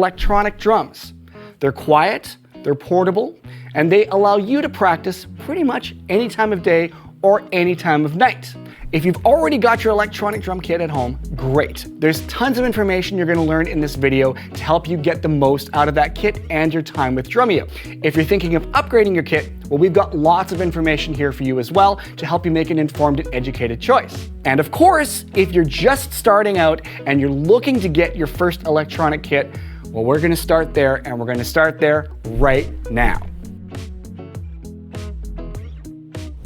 electronic drums. They're quiet, they're portable, and they allow you to practice pretty much any time of day or any time of night. If you've already got your electronic drum kit at home, great. There's tons of information you're gonna learn in this video to help you get the most out of that kit and your time with Drumeo. If you're thinking of upgrading your kit, well, we've got lots of information here for you as well to help you make an informed and educated choice. And of course, if you're just starting out and you're looking to get your first electronic kit, well, we're gonna start there, and we're gonna start there right now.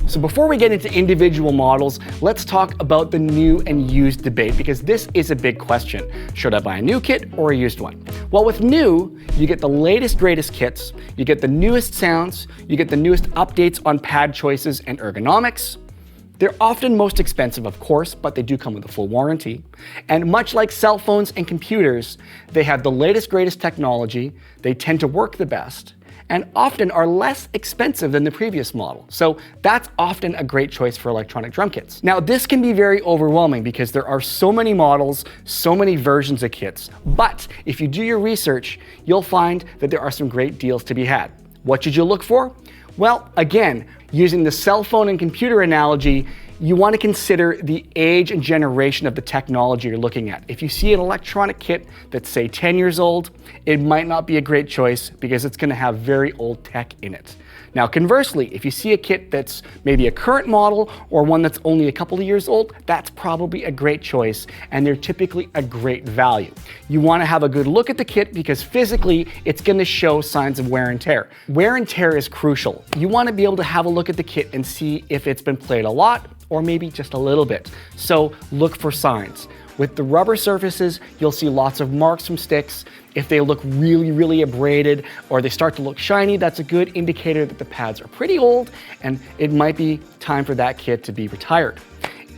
So before we get into individual models, let's talk about the new and used debate, because this is a big question. Should I buy a new kit or a used one? Well, with new, you get the latest, greatest kits, you get the newest sounds, you get the newest updates on pad choices and ergonomics. They're often most expensive, of course, but they do come with a full warranty. And much like cell phones and computers, they have the latest, greatest technology, they tend to work the best, and often are less expensive than the previous model. So that's often a great choice for electronic drum kits. Now, this can be very overwhelming because there are so many models, so many versions of kits. But if you do your research, you'll find that there are some great deals to be had. What should you look for? Well, again, using the cell phone and computer analogy, you want to consider the age and generation of the technology you're looking at. If you see an electronic kit that's, say, 10 years old, it might not be a great choice because it's going to have very old tech in it. Now, conversely, if you see a kit that's maybe a current model or one that's only a couple of years old, that's probably a great choice, and they're typically a great value. You want to have a good look at the kit because physically, it's going to show signs of wear and tear. Wear and tear is crucial. You want to be able to have a look at the kit and see if it's been played a lot or maybe just a little bit. So look for signs. With the rubber surfaces, you'll see lots of marks from sticks. If they look really, really abraded or they start to look shiny, that's a good indicator that the pads are pretty old and it might be time for that kit to be retired.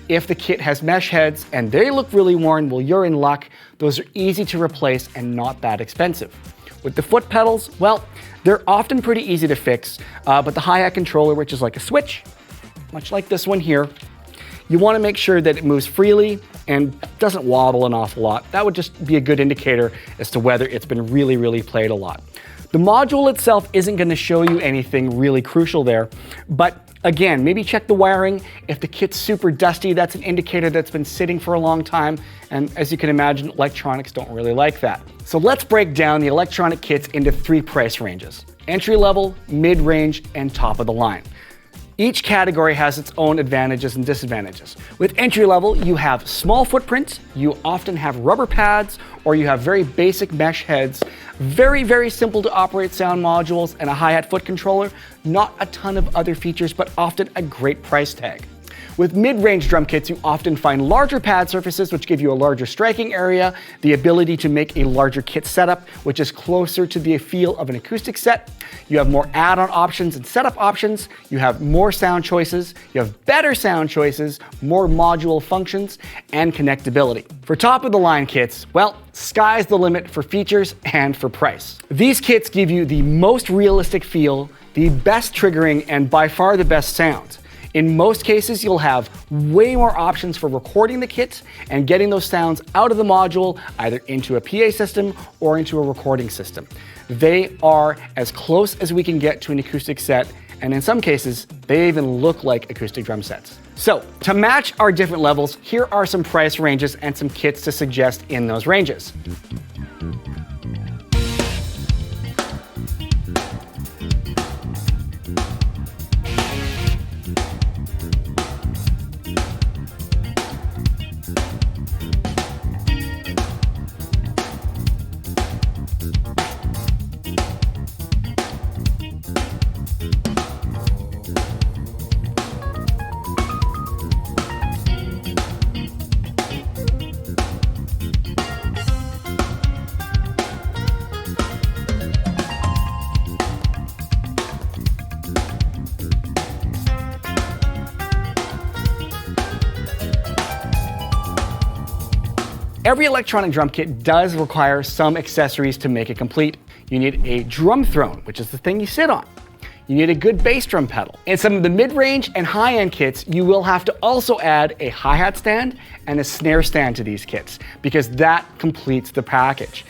If the kit has mesh heads and they look really worn, well, you're in luck. Those are easy to replace and not that expensive. With the foot pedals, well, they're often pretty easy to fix, but the hi-hat controller, which is like a switch, much like this one here, you want to make sure that it moves freely and doesn't wobble an awful lot. That would just be a good indicator as to whether it's been really, really played a lot. The module itself isn't going to show you anything really crucial there, but again, maybe check the wiring. If the kit's super dusty, that's an indicator that's been sitting for a long time, and as you can imagine, electronics don't really like that. So let's break down the electronic kits into 3 price ranges: entry level, mid-range, and top of the line. Each category has its own advantages and disadvantages. With entry level, you have small footprints, you often have rubber pads, or you have very basic mesh heads, very, very simple to operate sound modules, and a hi-hat foot controller. Not a ton of other features, but often a great price tag. With mid-range drum kits, you often find larger pad surfaces, which give you a larger striking area, the ability to make a larger kit setup, which is closer to the feel of an acoustic set. You have more add-on options and setup options. You have more sound choices. You have better sound choices, more module functions, and connectability. For top-of-the-line kits, well, sky's the limit for features and for price. These kits give you the most realistic feel, the best triggering, and by far the best sound. In most cases, you'll have way more options for recording the kit and getting those sounds out of the module, either into a PA system or into a recording system. They are as close as we can get to an acoustic set, and in some cases, they even look like acoustic drum sets. So, to match our different levels, here are some price ranges and some kits to suggest in those ranges. Every electronic drum kit does require some accessories to make it complete. You need a drum throne, which is the thing you sit on. You need a good bass drum pedal. In some of the mid-range and high-end kits, you will have to also add a hi-hat stand and a snare stand to these kits, because that completes the package.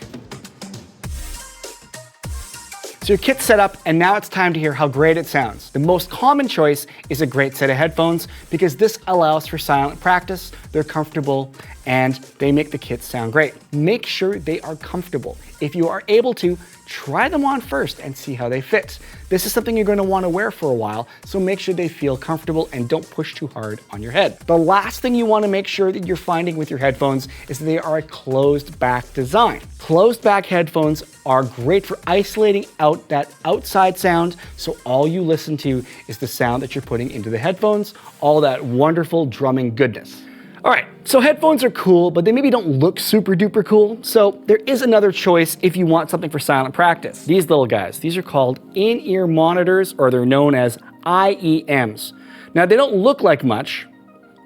So your kit's set up, and now it's time to hear how great it sounds. The most common choice is a great set of headphones because this allows for silent practice, they're comfortable, and they make the kit sound great. Make sure they are comfortable. If you are able to, try them on first and see how they fit. This is something you're going to want to wear for a while, so make sure they feel comfortable and don't push too hard on your head. The last thing you want to make sure that you're finding with your headphones is that they are a closed back design. Closed back headphones are great for isolating out that outside sound, so all you listen to is the sound that you're putting into the headphones, all that wonderful drumming goodness. All right, so headphones are cool, but they maybe don't look super duper cool. So there is another choice if you want something for silent practice. These little guys, these are called in-ear monitors, or they're known as IEMs. Now they don't look like much,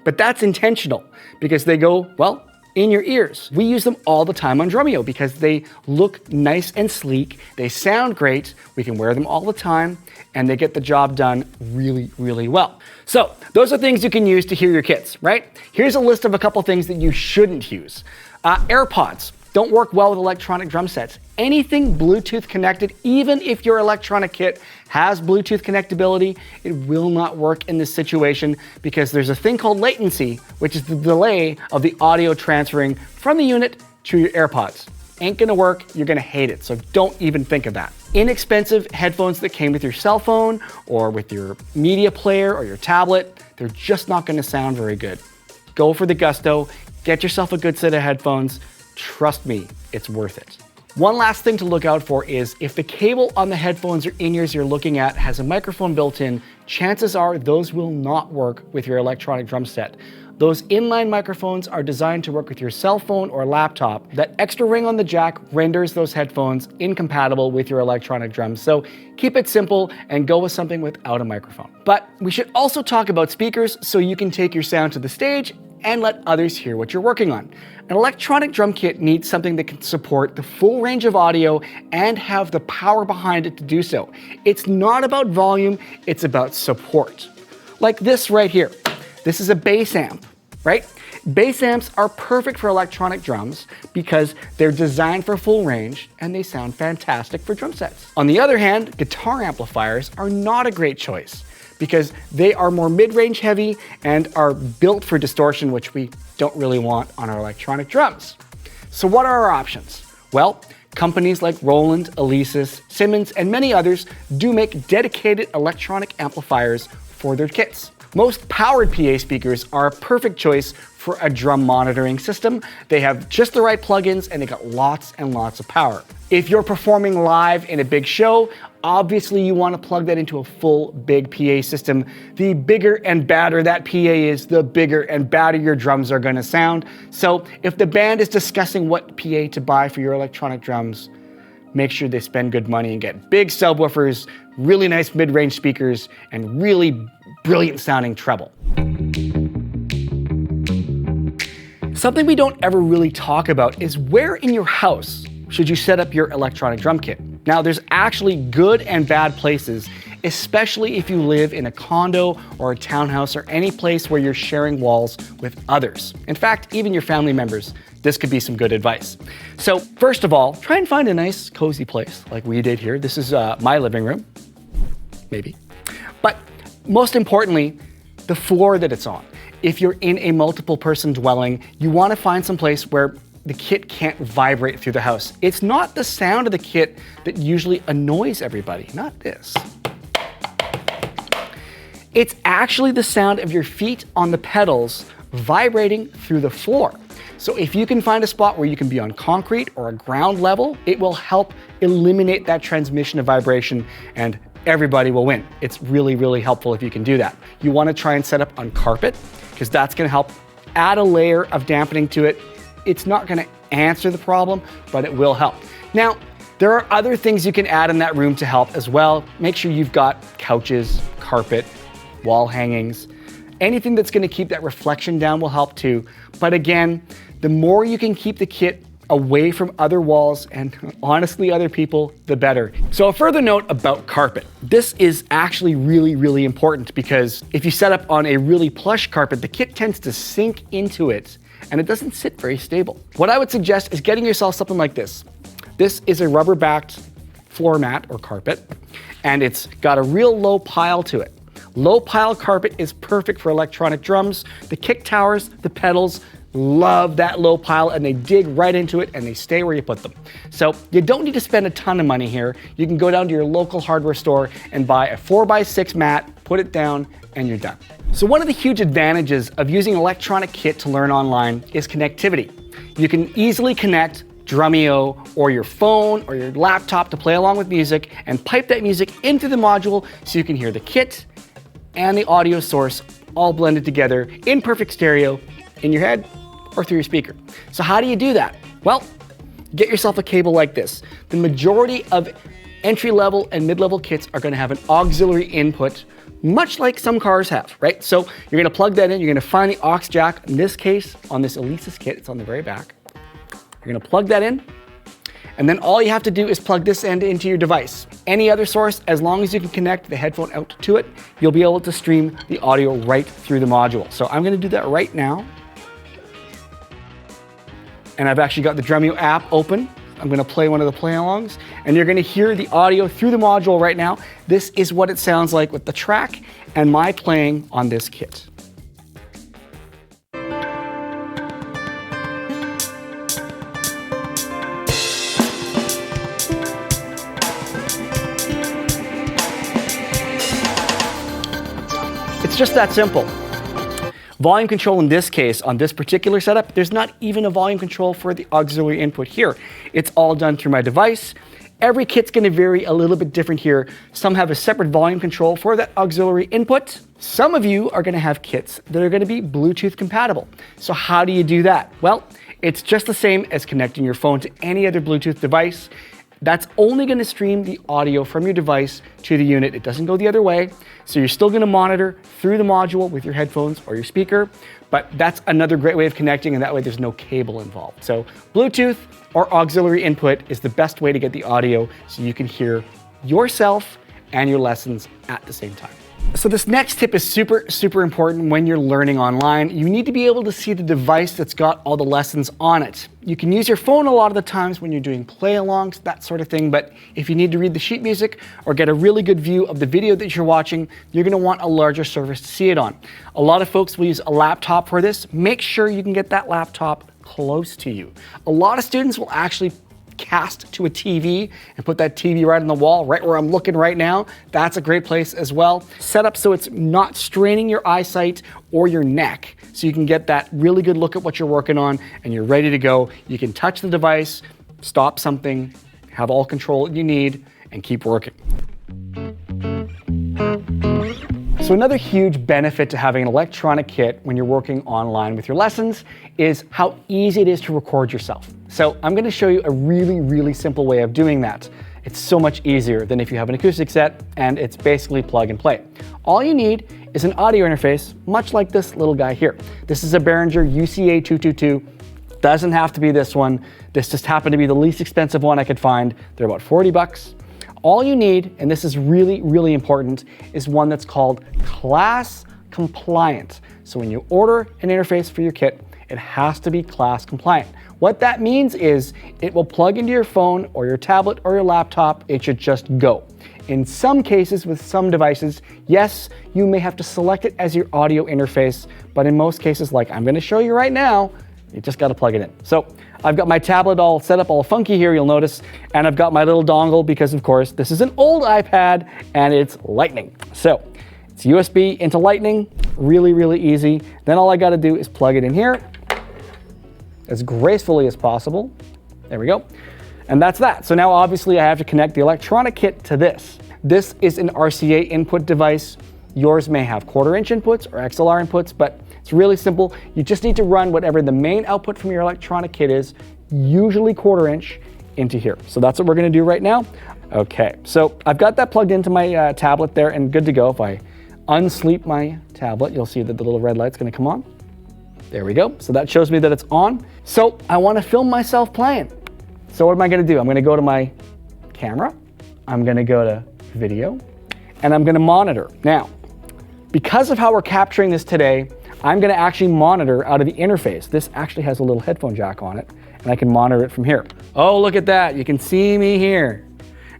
but that's intentional because they go, well, in your ears. We use them all the time on Drumeo because they look nice and sleek, they sound great, we can wear them all the time, and they get the job done really, really well. So those are things you can use to hear your kits, right? Here's a list of a couple things that you shouldn't use. AirPods don't work well with electronic drum sets. Anything Bluetooth connected, even if your electronic kit has Bluetooth connectability, it will not work in this situation because there's a thing called latency, which is the delay of the audio transferring from the unit to your AirPods. Ain't gonna work, you're gonna hate it, so don't even think of that. Inexpensive headphones that came with your cell phone or with your media player or your tablet, they're just not gonna sound very good. Go for the gusto, get yourself a good set of headphones. Trust me, it's worth it. One last thing to look out for is if the cable on the headphones or in-ears you're looking at has a microphone built in, chances are those will not work with your electronic drum set. Those inline microphones are designed to work with your cell phone or laptop. That extra ring on the jack renders those headphones incompatible with your electronic drums. So keep it simple and go with something without a microphone. But we should also talk about speakers so you can take your sound to the stage and let others hear what you're working on. An electronic drum kit needs something that can support the full range of audio and have the power behind it to do so. It's not about volume, it's about support. Like this right here. This is a bass amp, right? Bass amps are perfect for electronic drums because they're designed for full range and they sound fantastic for drum sets. On the other hand, guitar amplifiers are not a great choice because they are more mid-range heavy and are built for distortion, which we don't really want on our electronic drums. So what are our options? Well, companies like Roland, Alesis, Simmons, and many others do make dedicated electronic amplifiers for their kits. Most powered PA speakers are a perfect choice for a drum monitoring system. They have just the right plugins and they got lots and lots of power. If you're performing live in a big show, obviously you want to plug that into a full big PA system. The bigger and badder that PA is, the bigger and badder your drums are going to sound. So if the band is discussing what PA to buy for your electronic drums, make sure they spend good money and get big subwoofers, really nice mid-range speakers, and really brilliant sounding treble. Something we don't ever really talk about is where in your house should you set up your electronic drum kit. Now there's actually good and bad places, especially if you live in a condo or a townhouse or any place where you're sharing walls with others. In fact, even your family members, this could be some good advice. So first of all, try and find a nice cozy place like we did here. This is my living room, maybe. But most importantly, the floor that it's on. If you're in a multiple person dwelling, you want to find some place where the kit can't vibrate through the house. It's not the sound of the kit that usually annoys everybody, not this. It's actually the sound of your feet on the pedals vibrating through the floor. So if you can find a spot where you can be on concrete or a ground level, it will help eliminate that transmission of vibration and everybody will win. It's really, really helpful if you can do that. You want to try and set up on carpet because that's going to help add a layer of dampening to it. It's not going to answer the problem, but it will help. Now, there are other things you can add in that room to help as well. Make sure you've got couches, carpet, wall hangings. Anything that's going to keep that reflection down will help too. But again, the more you can keep the kit away from other walls and honestly other people, the better. So a further note about carpet. This is actually really, really important because if you set up on a really plush carpet, the kit tends to sink into it and it doesn't sit very stable. What I would suggest is getting yourself something like this. This is a rubber-backed floor mat or carpet, and it's got a real low pile to it. Low pile carpet is perfect for electronic drums. The kick towers, the pedals, love that low pile, and they dig right into it and they stay where you put them. So you don't need to spend a ton of money here. You can go down to your local hardware store and buy a 4x6 mat, put it down, and you're done. So one of the huge advantages of using an electronic kit to learn online is connectivity. You can easily connect Drumeo or your phone or your laptop to play along with music and pipe that music into the module so you can hear the kit and the audio source all blended together in perfect stereo in your head or through your speaker. So how do you do that? Well, get yourself a cable like this. The majority of entry-level and mid-level kits are going to have an auxiliary input, much like some cars have, right? So you're going to plug that in, you're going to find the aux jack. In this case, on this Elisa's kit, it's on the very back. You're going to plug that in, and then all you have to do is plug this end into your device. Any other source, as long as you can connect the headphone out to it, you'll be able to stream the audio right through the module. So I'm going to do that right now. And I've actually got the Drumeo app open. I'm going to play one of the play-alongs, and you're going to hear the audio through the module right now. This is what it sounds like with the track and my playing on this kit. It's just that simple. Volume control in this case, on this particular setup, there's not even a volume control for the auxiliary input here. It's all done through my device. Every kit's going to vary a little bit different here. Some have a separate volume control for that auxiliary input. Some of you are going to have kits that are going to be Bluetooth compatible. So how do you do that? Well, it's just the same as connecting your phone to any other Bluetooth device. That's only going to stream the audio from your device to the unit. It doesn't go the other way. So you're still going to monitor through the module with your headphones or your speaker, but that's another great way of connecting, and that way there's no cable involved. So Bluetooth or auxiliary input is the best way to get the audio so you can hear yourself and your lessons at the same time. So this next tip is super important when you're learning online. You need to be able to see the device that's got all the lessons on it. You can use your phone a lot of the times when you're doing play-alongs, that sort of thing, but if you need to read the sheet music or get a really good view of the video that you're watching, you're going to want a larger surface to see it on. A lot of folks will use a laptop for this. Make sure you can get that laptop close to you. A lot of students will actually cast to a TV and put that TV right on the wall, right where I'm looking right now. That's a great place as well. Set up so it's not straining your eyesight or your neck, so you can get that really good look at what you're working on and you're ready to go. You can touch the device, stop something, have all control that you need, and keep working. So another huge benefit to having an electronic kit when you're working online with your lessons is how easy it is to record yourself. So I'm going to show you a really simple way of doing that. It's so much easier than if you have an acoustic set and it's basically plug and play. All you need is an audio interface, much like this little guy here. This is a Behringer UCA 222. Doesn't have to be this one. This just happened to be the least expensive one I could find. They're about 40 bucks. All you need, and this is really important, is one that's called class compliant. So when you order an interface for your kit, it has to be class compliant. What that means is it will plug into your phone or your tablet or your laptop. It should just go. In some cases with some devices, yes, you may have to select it as your audio interface, but in most cases, like I'm going to show you right now, you just got to plug it in. So I've got my tablet all set up all funky here, you'll notice, and I've got my little dongle because of course this is an old iPad and it's Lightning. So it's USB into Lightning, really easy. Then all I got to do is plug it in here as gracefully as possible. There we go. And that's that. So now obviously I have to connect the electronic kit to this. This is an RCA input device. Yours may have 1/4-inch inputs or XLR inputs, but it's really simple. You just need to run whatever the main output from your electronic kit is, usually 1/4-inch, into here. So that's what we're going to do right now. Okay, so I've got that plugged into my tablet there and good to go. If I unsleep my tablet, you'll see that the little red light's going to come on. There we go. So that shows me that it's on. So I want to film myself playing. So what am I going to do? I'm going to go to my camera. I'm going to go to video, and I'm going to monitor. Now, because of how we're capturing this today, I'm going to actually monitor out of the interface. This actually has a little headphone jack on it, and I can monitor it from here. Oh, look at that. You can see me here.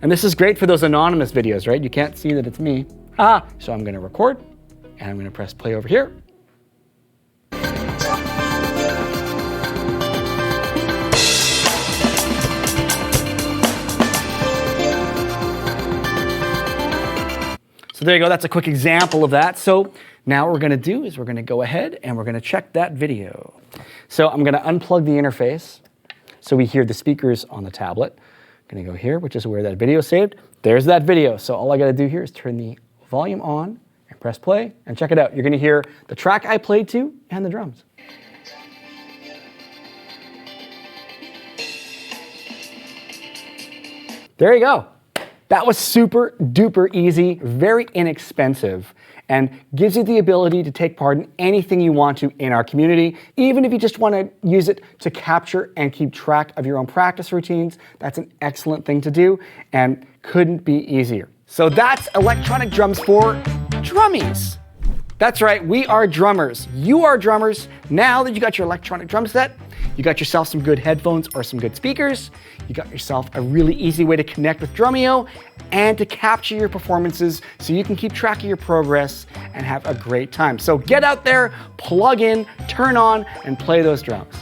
And this is great for those anonymous videos, right? You can't see that it's me. So I'm gonna record, and I'm gonna press play over here. So there you go, that's a quick example of that. So now what we're gonna do is we're gonna go ahead and we're gonna check that video. So I'm gonna unplug the interface so we hear the speakers on the tablet. I'm gonna go here, which is where that video is saved. There's that video. So all I gotta do here is turn the volume on and press play and check it out. You're gonna hear the track I played to and the drums. There you go. That was super duper easy, very inexpensive, and gives you the ability to take part in anything you want to in our community. Even if you just want to use it to capture and keep track of your own practice routines, that's an excellent thing to do and couldn't be easier. So that's electronic drums for drummies. That's right, we are drummers. You are drummers. Now that you got your electronic drum set, you got yourself some good headphones or some good speakers, you got yourself a really easy way to connect with Drumeo and to capture your performances so you can keep track of your progress and have a great time. So get out there, plug in, turn on, and play those drums.